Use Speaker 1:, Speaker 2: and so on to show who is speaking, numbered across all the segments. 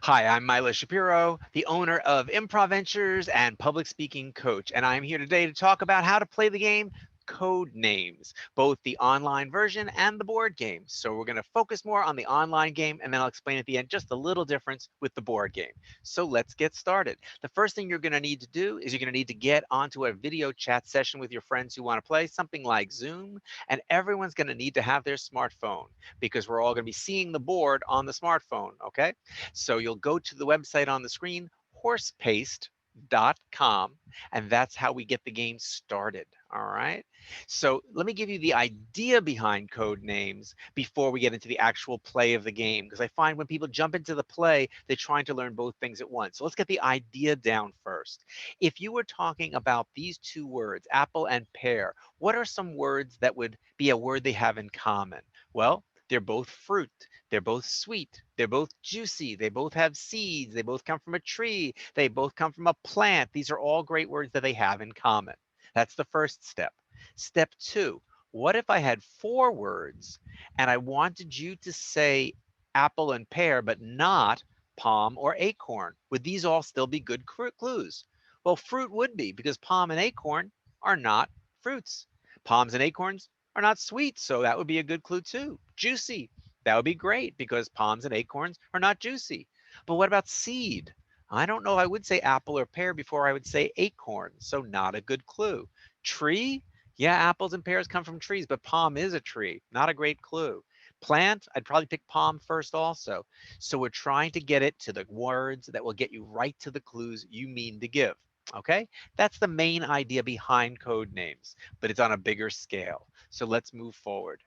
Speaker 1: Hi, I'm Milo Shapiro, the owner of Improv Ventures and public speaking coach, and I'm here today to talk about how to play the game Codenames, both the online version and the board game. So we're going to focus more on the online game, and then I'll explain at the end just a little difference with the board game. So let's get started. The first thing you're going to need to do is you're going to need to get onto a video chat session with your friends who want to play something like Zoom, and everyone's going to need to have their smartphone because we're all going to be seeing the board on the smartphone, okay? So you'll go to the website on the screen, horsepaste.com, and that's how we get the game started. All right. So let me give you the idea behind code names before we get into the actual play of the game, because I find when people jump into the play, they're trying to learn both things at once. So let's get the idea down first. If you were talking about these two words, apple and pear, what are some words that would be a word they have in common? Well, they're both fruit. They're both sweet. They're both juicy. They both have seeds. They both come from a tree. They both come from a plant. These are all great words that they have in common. That's the first step. Step two, what if I had four words and I wanted you to say apple and pear, but not palm or acorn? Would these all still be good clues? Well, fruit would be because palm and acorn are not fruits. Palms and acorns are not sweet, so that would be a good clue too. Juicy, that would be great because palms and acorns are not juicy. But what about seed? I don't know if I would say apple or pear before I would say acorn, so not a good clue. Tree? Yeah, apples and pears come from trees, but palm is a tree, not a great clue. Plant? I'd probably pick palm first also. So we're trying to get it to the words that will get you right to the clues you mean to give. Okay, that's the main idea behind code names, but it's on a bigger scale. So let's move forward.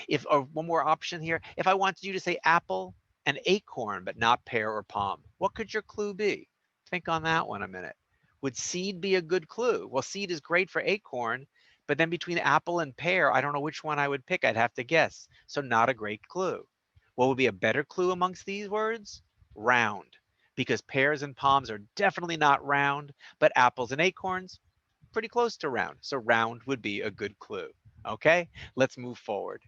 Speaker 1: If one more option here, if I wanted you to say apple and acorn, but not pear or palm, what could your clue be? Think on that one a minute. Would seed be a good clue? Well, seed is great for acorn, but then between apple and pear, I don't know which one I would pick. I'd have to guess. So not a great clue. What would be a better clue amongst these words? Round, because pears and palms are definitely not round, but apples and acorns, pretty close to round. So round would be a good clue. Okay, let's move forward.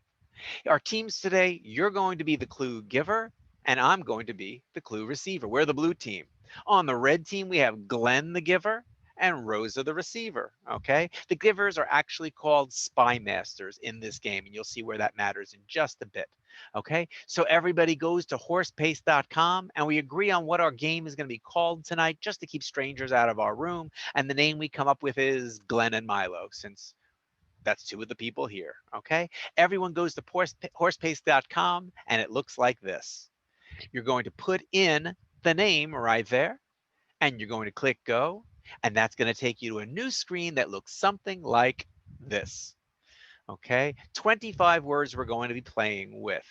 Speaker 1: Our teams today, you're going to be the clue giver, and I'm going to be the clue receiver. We're the blue team. On the red team, we have Glenn the giver and Rosa the receiver. Okay. The givers are actually called spy masters in this game, and you'll see where that matters in just a bit. Okay. So everybody goes to horsepace.com and we agree on what our game is going to be called tonight just to keep strangers out of our room. And the name we come up with is Glenn and Milo, since that's two of the people here. Okay. Everyone goes to horsepace.com and it looks like this. You're going to put in the name right there and you're going to click go. And that's going to take you to a new screen that looks something like this. Okay. 25 words we're going to be playing with.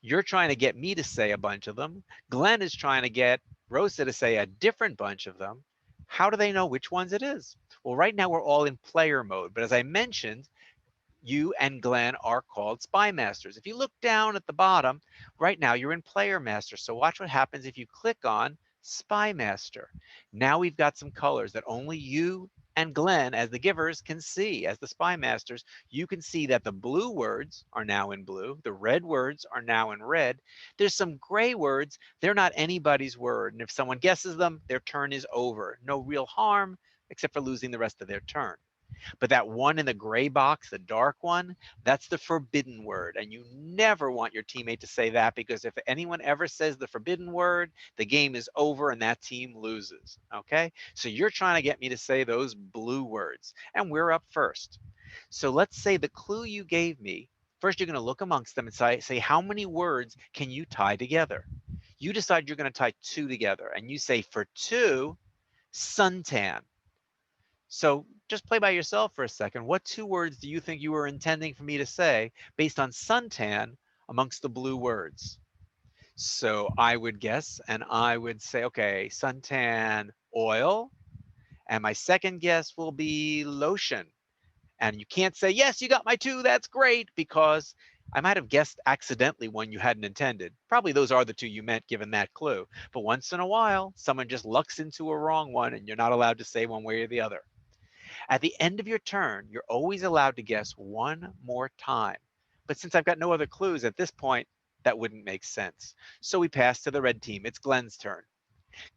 Speaker 1: You're trying to get me to say a bunch of them. Glenn is trying to get Rosa to say a different bunch of them. How do they know which ones it is? Well, right now we're all in player mode, but as I mentioned, you and Glenn are called spy masters. If you look down at the bottom, right now you're in player master. So watch what happens if you click on spy master. Now we've got some colors that only you and Glenn as the givers can see. As the spy masters, you can see that the blue words are now in blue. The red words are now in red. There's some gray words. They're not anybody's word. And if someone guesses them, their turn is over. No real harm except for losing the rest of their turn. But that one in the gray box, the dark one, that's the forbidden word. And you never want your teammate to say that, because if anyone ever says the forbidden word, the game is over and that team loses. Okay. So you're trying to get me to say those blue words and we're up first. So let's say the clue you gave me, first you're going to look amongst them and say how many words can you tie together? You decide you're going to tie two together and you say for two, suntan. So just play by yourself for a second. What two words do you think you were intending for me to say based on suntan amongst the blue words? So I would guess and I would say, okay, suntan oil. And my second guess will be lotion. And you can't say, yes, you got my two, that's great, because I might have guessed accidentally one you hadn't intended. Probably those are the two you meant given that clue. But once in a while, someone just lucks into a wrong one and you're not allowed to say one way or the other. At the end of your turn, you're always allowed to guess one more time. But since I've got no other clues at this point, That wouldn't make sense. So we pass to the red team. It's Glenn's turn.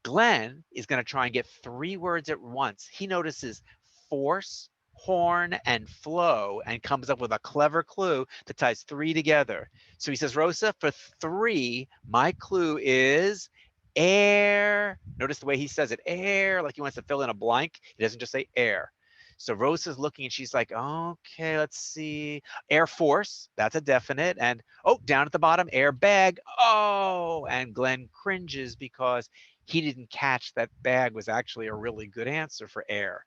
Speaker 1: Glenn is going to try and get 3 words at once. He notices force, horn, and flow and comes up with a clever clue that ties 3 together. So he says, Rosa, for 3, my clue is air. Notice the way he says it, air, like he wants to fill in a blank. He doesn't just say air. So Rosa's looking and she's like, okay, let's see. Air Force, that's a definite. And oh, down at the bottom, airbag. Oh, and Glenn cringes because he didn't catch that bag was actually a really good answer for air.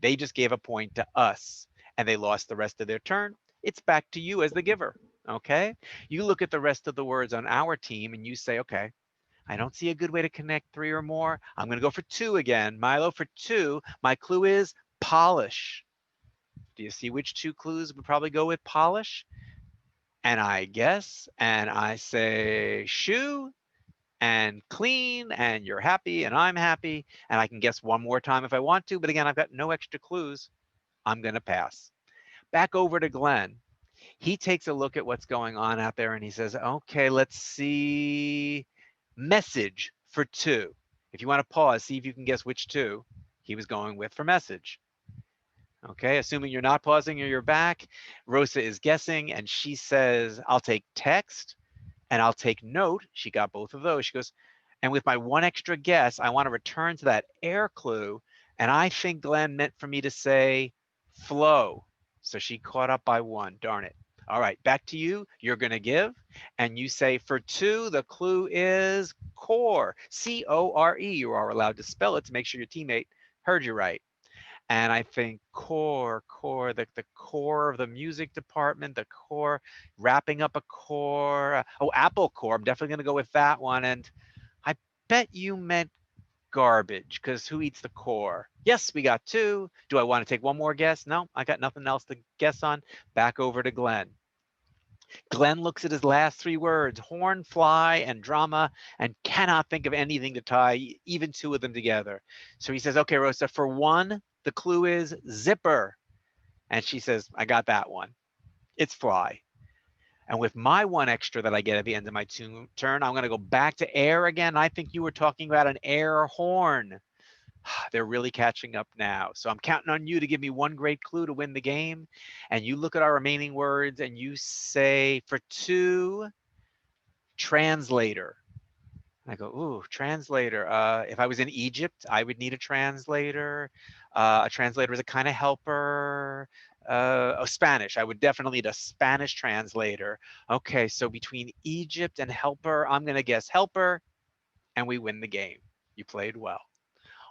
Speaker 1: They just gave a point to us and they lost the rest of their turn. It's back to you as the giver. Okay. You look at the rest of the words on our team and you say, okay, I don't see a good way to connect 3 or more. I'm going to go for 2 again. Milo, for 2, my clue is polish. Do you see which 2 clues would probably go with polish? And I guess, and I say shoe and clean, and you're happy, and I'm happy, and I can guess one more time if I want to, but again, I've got no extra clues. I'm going to pass. Back over to Glenn. He takes a look at what's going on out there and he says, okay, let's see. Message for 2. If you want to pause, see if you can guess which 2 he was going with for message. Okay, assuming you're not pausing or you're back, Rosa is guessing and she says, I'll take text and I'll take note. She got both of those. She goes, and with my one extra guess, I want to return to that air clue. And I think Glenn meant for me to say flow. So she caught up by 1. Darn it. All right, back to you. You're going to give. And you say for 2, the clue is core. C-O-R-E. You are allowed to spell it to make sure your teammate heard you right. And I think core, the core of the music department, the core, wrapping up a core. Oh, Apple Core. I'm definitely going to go with that one. And I bet you meant garbage because who eats the core? Yes, we got 2. Do I want to take one more guess? No, I got nothing else to guess on. Back over to Glenn. Glenn looks at his last 3 words, horn, fly, and drama, and cannot think of anything to tie even 2 of them together. So he says, okay, Rosa, for 1, the clue is zipper. And she says, I got that one. It's fly. And with my 1 extra that I get at the end of my turn, I'm going to go back to air again. I think you were talking about an air horn. They're really catching up now. So I'm counting on you to give me 1 great clue to win the game. And you look at our remaining words and you say, for 2, translator. I go, ooh, translator. If I was in Egypt, I would need a translator. A translator is a kind of helper. Spanish. I would definitely need a Spanish translator. Okay, so between Egypt and helper, I'm going to guess helper, and we win the game. You played well.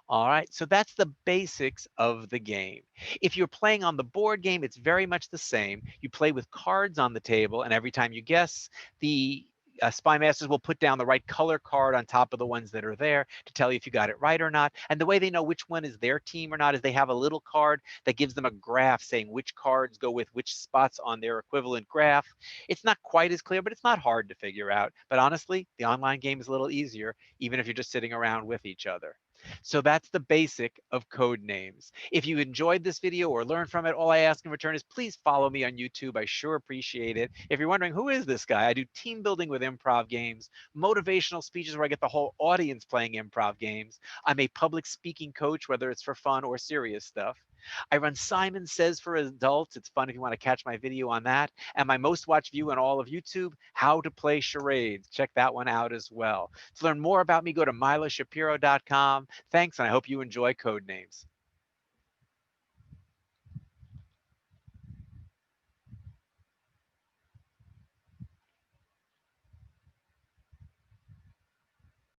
Speaker 1: All right, so that's the basics of the game. If you're playing on the board game, it's very much the same. You play with cards on the table, and every time you guess, the Spy Masters will put down the right color card on top of the ones that are there to tell you if you got it right or not. And the way they know which one is their team or not is they have a little card that gives them a graph saying which cards go with which spots on their equivalent graph. It's not quite as clear, but it's not hard to figure out. But honestly, the online game is a little easier, even if you're just sitting around with each other. So that's the basic of code names. If you enjoyed this video or learned from it, all I ask in return is please follow me on YouTube. I sure appreciate it. If you're wondering, who is this guy? I do team building with improv games, motivational speeches where I get the whole audience playing improv games. I'm a public speaking coach, whether it's for fun or serious stuff. I run Simon Says for adults. It's fun if you want to catch my video on that. And my most watched view on all of YouTube, How to Play Charades. Check that one out as well. To learn more about me, go to miloshapiro.com. Thanks, and I hope you enjoy Codenames.